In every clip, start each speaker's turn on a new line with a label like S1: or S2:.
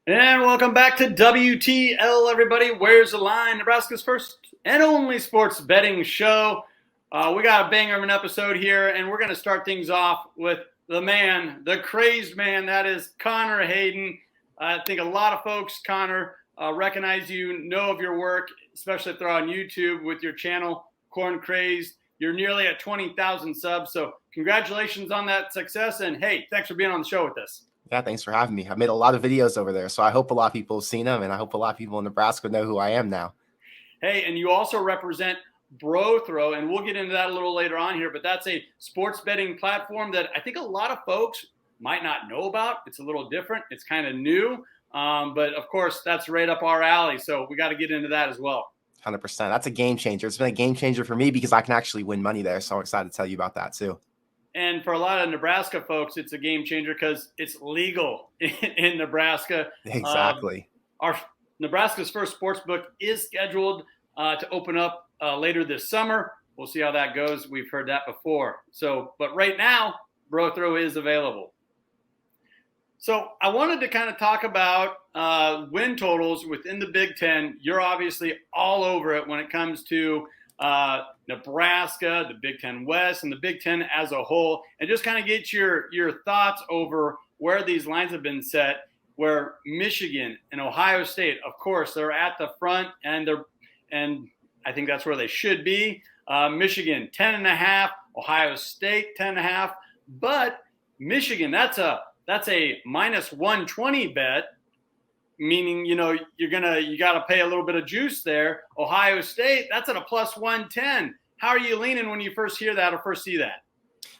S1: And welcome back to WTL, everybody. Where's the line? Nebraska's first and only sports betting show. We got a banger of an episode here, and we're going to start things off with the man, the crazed man. That is Connor Hayden. I think a lot of folks, Connor, recognize you, know of your work, especially if they're on YouTube with your channel, Corn Crazed. You're nearly at 20,000 subs, so congratulations on that success. And hey, thanks for being on the show with us.
S2: Yeah, thanks for having me. I've made a lot of videos over there, so I hope a lot of people have seen them, and I hope a lot of people in Nebraska know who I am now.
S1: Hey, and you also represent BroThrow, and we'll get into that a little later on here, but that's a sports betting platform that I think a lot of folks might not know about. It's a little different. It's kind of new, but of course, that's right up our alley, so we got to get into that as well.
S2: 100%. That's a game changer. It's been a game changer for me because I can actually win money there, so I'm excited to tell you about that too.
S1: And for a lot of Nebraska folks, it's a game changer because it's legal in Nebraska.
S2: Exactly.
S1: Our Nebraska's first sports book is scheduled to open up later this summer. We'll see how that goes. We've heard that before. But right now, BroThrow is available. So I wanted to kind of talk about win totals within the Big Ten. You're obviously all over it when it comes to Nebraska, the Big Ten West, and the Big Ten as a whole, and just kind of get your thoughts over where these lines have been set, where Michigan and Ohio State, of course, they're at the front, and I think that's where they should be. Michigan, 10.5, Ohio State, 10.5, but Michigan, that's a minus 120 bet. Meaning, you got to pay a little bit of juice there. Ohio State, that's at a plus 110. How are you leaning when you first hear that or first see that?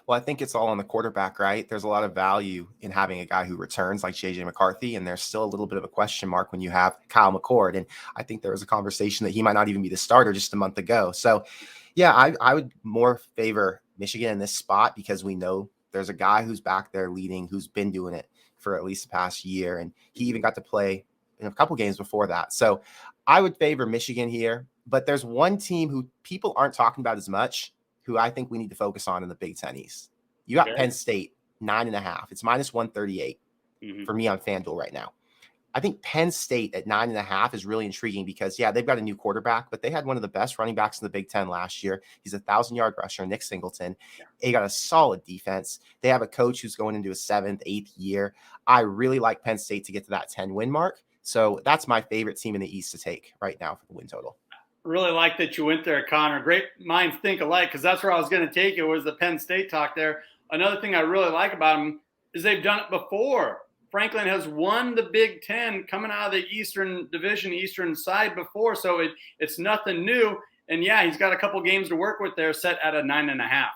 S2: Well, I think it's all on the quarterback, right? There's a lot of value in having a guy who returns like JJ McCarthy, and there's still a little bit of a question mark when you have Kyle McCord. And I think there was a conversation that he might not even be the starter just a month ago. So, yeah, I would more favor Michigan in this spot because we know there's a guy who's back there leading, who's been doing it for at least the past year. And he even got to play in a couple games before that. So I would favor Michigan here, but there's one team who people aren't talking about as much, who I think we need to focus on in the Big Ten East. You got Penn State, 9.5. It's minus 138 for me on FanDuel right now. I think Penn State at 9.5 is really intriguing because, yeah, they've got a new quarterback, but they had one of the best running backs in the Big Ten last year. He's a 1,000-yard rusher, Nick Singleton. Yeah. They got a solid defense. They have a coach who's going into his 7th, 8th year. I really like Penn State to get to that 10-win mark. So that's my favorite team in the East to take right now for the win total.
S1: Really like that you went there, Connor. Great minds think alike, because that's where I was going to take it, was the Penn State talk there. Another thing I really like about them is they've done it before. Franklin has won the Big Ten coming out of the Eastern Division, Eastern side before, so it's nothing new. And, yeah, he's got a couple games to work with there, set at a 9.5.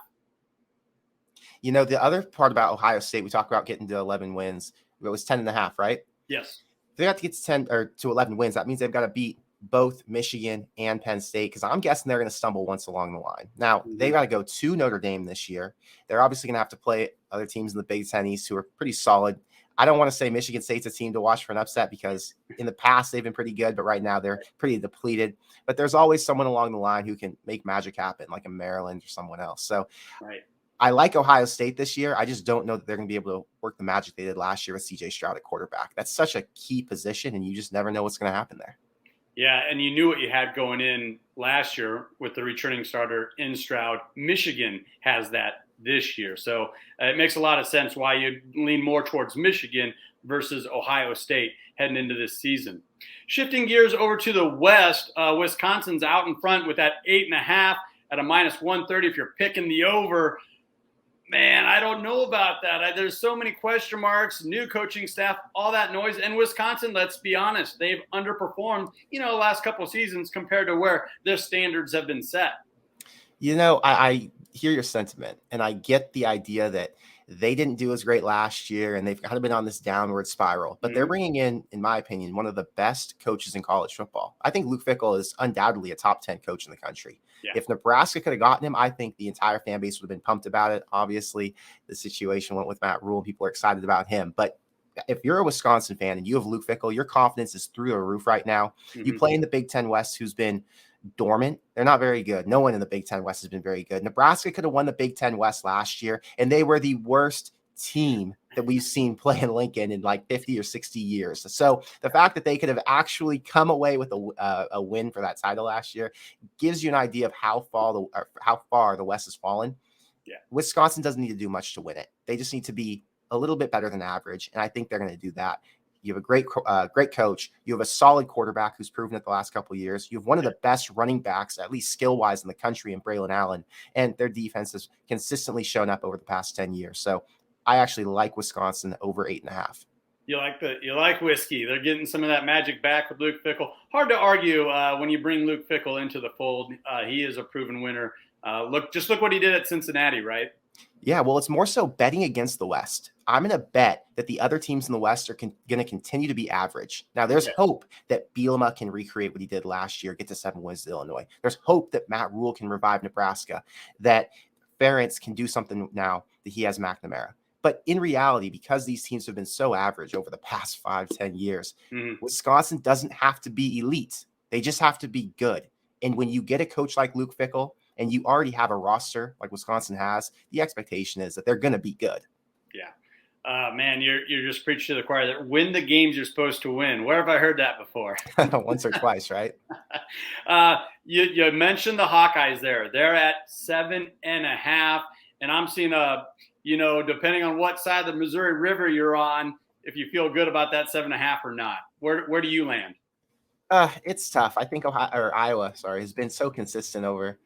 S2: You know, the other part about Ohio State, we talked about getting to 11 wins. It was 10.5, right?
S1: Yes.
S2: If they have to get to 10 or to 11 wins, that means they've got to beat both Michigan and Penn State, because I'm guessing they're going to stumble once along the line. Now, they've got to go to Notre Dame this year. They're obviously going to have to play other teams in the Big Ten East who are pretty solid. I don't want to say Michigan State's a team to watch for an upset because in the past they've been pretty good, but right now they're pretty depleted. But there's always someone along the line who can make magic happen, like a Maryland or someone else. So
S1: right.
S2: I like Ohio State this year. I just don't know that they're going to be able to work the magic they did last year with C.J. Stroud at quarterback. That's such a key position, and you just never know what's going to happen there.
S1: Yeah, and you knew what you had going in last year with the returning starter in Stroud. Michigan has that this year. So it makes a lot of sense why you lean more towards Michigan versus Ohio State heading into this season. Shifting gears over to the West, Wisconsin's out in front with that 8.5 at a minus 130 if you're picking the over. Man, I don't know about that. There's so many question marks, new coaching staff, all that noise. And Wisconsin, let's be honest, they've underperformed, the last couple of seasons compared to where their standards have been set.
S2: I hear your sentiment, and I get the idea that they didn't do as great last year, and they've kind of been on this downward spiral. But they're bringing in my opinion, one of the best coaches in college football. I think Luke Fickell is undoubtedly a top 10 coach in the country. Yeah. If Nebraska could have gotten him, I think the entire fan base would have been pumped about it. Obviously, the situation went with Matt Rule. People are excited about him. But if you're a Wisconsin fan and you have Luke Fickell, your confidence is through the roof right now. You play in the Big Ten West, who's been dormant. They're not very good. No one in the Big Ten West has been very good. Nebraska could have won the Big Ten West last year, and they were the worst team that we've seen play in Lincoln in like 50 or 60 years. So the fact that they could have actually come away with a win for that title last year gives you an idea of how far the West has fallen.
S1: Yeah.
S2: Wisconsin doesn't need to do much to win it. They just need to be a little bit better than average, and I think they're going to do that. You have a great coach. You have a solid quarterback who's proven it the last couple of years. You have one of the best running backs, at least skill-wise, in the country, in Braylon Allen, and their defense has consistently shown up over the past 10 years. So I actually like Wisconsin over 8.5.
S1: You like whiskey. They're getting some of that magic back with Luke Fickell. Hard to argue when you bring Luke Fickell into the fold. He is a proven winner. Look what he did at Cincinnati, right?
S2: Yeah, well, it's more so betting against the West. I'm going to bet that the other teams in the West are going to continue to be average. Now, there's hope that Bielema can recreate what he did last year, get to 7 wins to Illinois. There's hope that Matt Rule can revive Nebraska, that Ferentz can do something now that he has McNamara. But in reality, because these teams have been so average over the past 5-10 years, Wisconsin doesn't have to be elite. They just have to be good. And when you get a coach like Luke Fickell, and you already have a roster like Wisconsin has, the expectation is that they're going to be good.
S1: Yeah. Man, you're just preaching to the choir that win the games you're supposed to win. Where have I heard that before?
S2: Once or twice, right?
S1: You mentioned the Hawkeyes there. They're at 7.5, and I'm seeing depending on what side of the Missouri River you're on, if you feel good about that 7.5 or not. Where do you land?
S2: It's tough. I think Iowa, has been so consistent over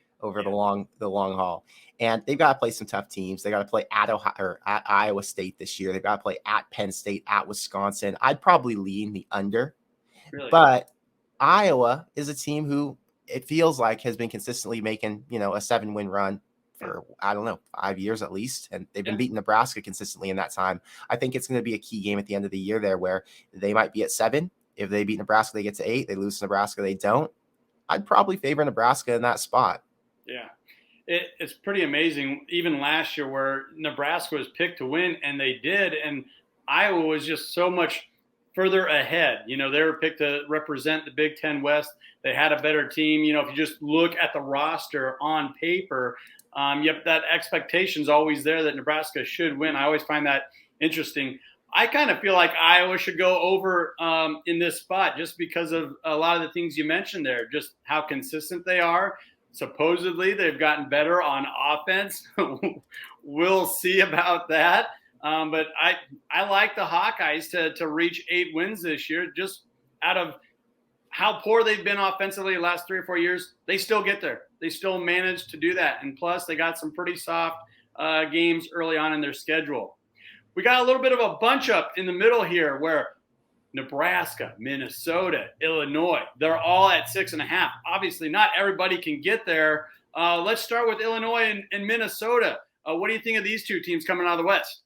S2: the long haul, and they've got to play some tough teams. They got to play at Iowa State this year. They've got to play at Penn State, at Wisconsin. I'd probably lean the under, really? But Iowa is a team who it feels like has been consistently making a 7-win run for 5 years at least, and they've been beating Nebraska consistently in that time. I think it's going to be a key game at the end of the year there, where they might be at 7. If they beat Nebraska, they get to 8. They lose to Nebraska, they don't. I'd probably favor Nebraska in that spot.
S1: Yeah, it's pretty amazing. Even last year where Nebraska was picked to win, and they did, and Iowa was just so much further ahead. They were picked to represent the Big Ten West. They had a better team. If you just look at the roster on paper, yep, that expectation's always there that Nebraska should win. I always find that interesting. I kind of feel like Iowa should go over in this spot just because of a lot of the things you mentioned there, just how consistent they are. Supposedly, they've gotten better on offense. We'll see about that. But I like the Hawkeyes to reach 8 wins this year, just out of how poor they've been offensively the last 3 or 4 years. They still get there. They still manage to do that. And plus, they got some pretty soft games early on in their schedule. We got a little bit of a bunch up in the middle here where Nebraska, Minnesota, Illinois, they're all at 6.5. Obviously, not everybody can get there. Let's start with Illinois and Minnesota. What do you think of these two teams coming out of the West?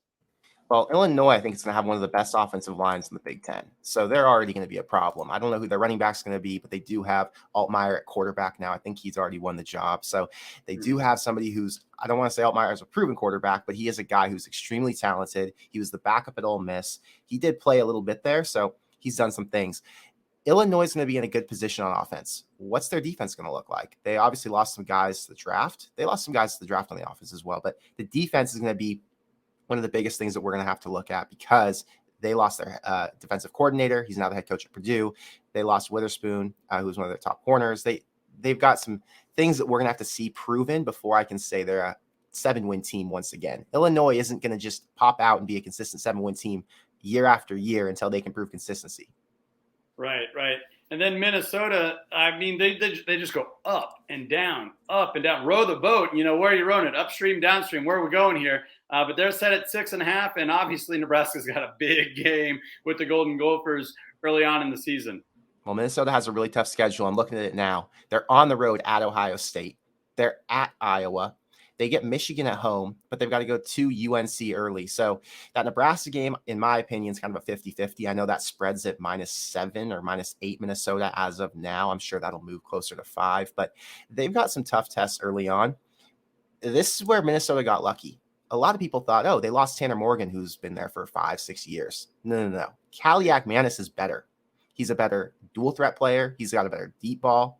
S2: Well, Illinois, I think it's going to have one of the best offensive lines in the Big Ten. So they're already going to be a problem. I don't know who their running back's going to be, but they do have Altmaier at quarterback now. I think he's already won the job. So they do have somebody who's, I don't want to say Altmaier is a proven quarterback, but he is a guy who's extremely talented. He was the backup at Ole Miss. He did play a little bit there, so he's done some things. Illinois is going to be in a good position on offense. What's their defense going to look like? They obviously lost some guys to the draft. They lost some guys to the draft on the offense as well, but the defense is going to be one of the biggest things that we're going to have to look at because they lost their defensive coordinator. He's now the head coach at Purdue. They lost Witherspoon, who was one of their top corners. They've got some things that we're going to have to see proven before I can say they're a 7-win team once again. Illinois isn't going to just pop out and be a consistent 7-win team year after year until they can prove consistency. Right.
S1: And then Minnesota, I mean, they just go up and down. Row the boat. Where are you rowing it? Upstream, downstream. Where are we going here? But they're set at 6.5, and obviously Nebraska's got a big game with the Golden Gophers early on in the season.
S2: Well, Minnesota has a really tough schedule. I'm looking at it now. They're on the road at Ohio State. They're at Iowa. They get Michigan at home, but they've got to go to UNC early. So that Nebraska game, in my opinion, is kind of a 50-50. I know that spreads at -7 or -8 Minnesota as of now. I'm sure that'll move closer to 5, but they've got some tough tests early on. This is where Minnesota got lucky. A lot of people thought, oh, they lost Tanner Morgan, who's been there for 5-6 years. No. Kaliak Manis is better. He's a better dual threat player. He's got a better deep ball,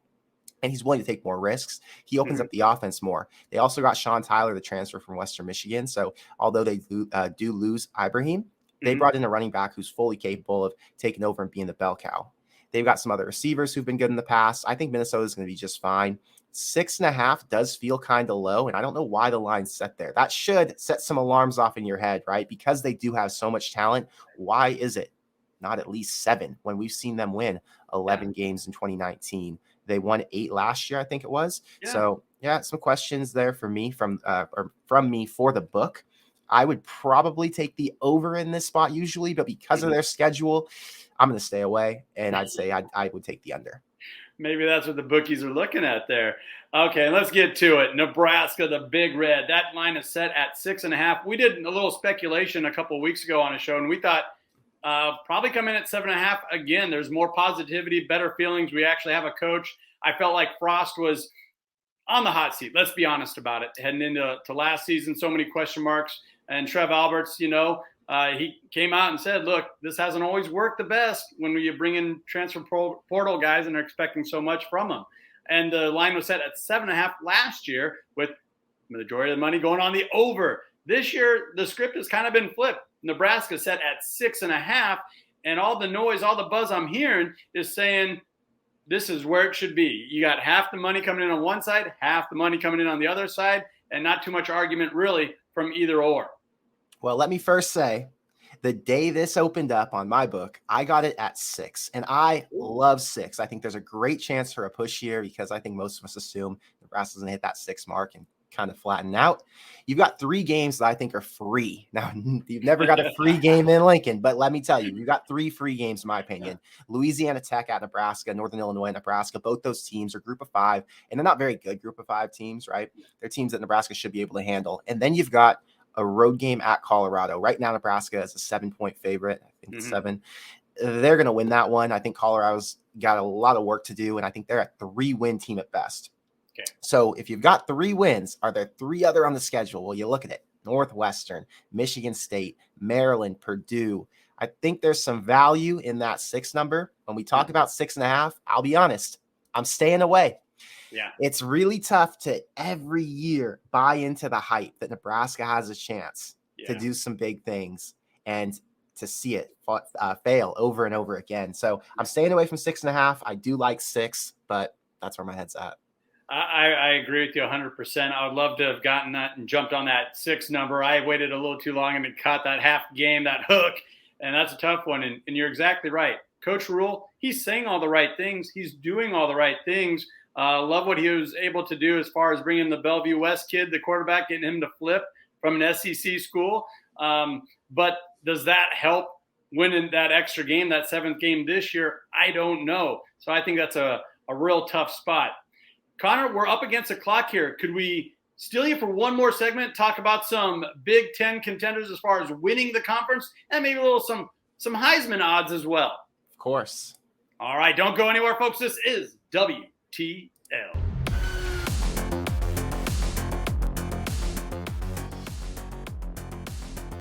S2: and he's willing to take more risks. He opens up the offense more. They also got Sean Tyler, the transfer from Western Michigan. So although they do lose Ibrahim, They brought in a running back who's fully capable of taking over and being the bell cow. They've got some other receivers who've been good in the past. I think Minnesota is going to be just fine. 6.5 does feel kind of low, and I don't know why the line's set there. That should set some alarms off in your head, right? Because they do have so much talent. Why is it not at least 7 when we've seen them win 11 games in 2019? They won 8 last year, I think it was.
S1: Yeah.
S2: So yeah, some questions there for me from me for the book. I would probably take the over in this spot usually, but because of their schedule, I'm going to stay away, and I'd say I would take the under.
S1: Maybe that's what the bookies are looking at there. Okay, let's get to it. Nebraska, the Big Red. That line is set at 6.5. We did a little speculation a couple of weeks ago on a show, and we thought probably come in at 7.5. Again, there's more positivity, better feelings. We actually have a coach. I felt like Frost was on the hot seat. Let's be honest about it. Heading into last season, so many question marks. And Trev Alberts, he came out and said, look, this hasn't always worked the best when you bring in transfer portal guys and are expecting so much from them. And the line was set at 7.5 last year, with the majority of the money going on the over. This year, the script has kind of been flipped. Nebraska set at 6.5, and all the noise, all the buzz I'm hearing is saying this is where it should be. You got half the money coming in on one side, half the money coming in on the other side, and not too much argument really from either or.
S2: Well, let me first say, the day this opened up on my book, I got it at 6, and I love 6. I think there's a great chance for a push here because I think most of us assume Nebraska's going to hit that 6 mark and kind of flatten out. You've got 3 games that I think are free. Now, you've never got a free game in Lincoln, but let me tell you, you've got 3 free games, in my opinion. Louisiana Tech at Nebraska, Northern Illinois at Nebraska. Both those teams are group of 5, and they're not very good group of 5 teams, right? They're teams that Nebraska should be able to handle. And then you've got a road game at Colorado. Right now, Nebraska is a 7-point favorite. I think it's 7. They're going to win that one. I think Colorado's got a lot of work to do, and I think they're a 3-win team at best.
S1: Okay.
S2: So if you've got 3 wins, are there 3 other on the schedule? Well, you look at it. Northwestern, Michigan State, Maryland, Purdue. I think there's some value in that 6 number. When we talk about 6.5, I'll be honest, I'm staying away.
S1: Yeah,
S2: it's really tough to every year buy into the hype that Nebraska has a chance to do some big things and to see it fail over and over again. So I'm staying away from 6.5. I do like 6, but that's where my head's at.
S1: I agree with you 100%. I would love to have gotten that and jumped on that 6 number. I waited a little too long and it caught that half game, that hook, and that's a tough one. And you're exactly right. Coach Rule, he's saying all the right things. He's doing all the right things. Love what he was able to do as far as bringing the Bellevue West kid, the quarterback, getting him to flip from an SEC school. But does that help winning that extra game, that 7th game this year? I don't know. So I think that's a real tough spot. Connor, we're up against the clock here. Could we steal you for one more segment, talk about some Big Ten contenders as far as winning the conference, and maybe a little some Heisman odds as well?
S2: Of course.
S1: All right, don't go anywhere, folks. This is WTF.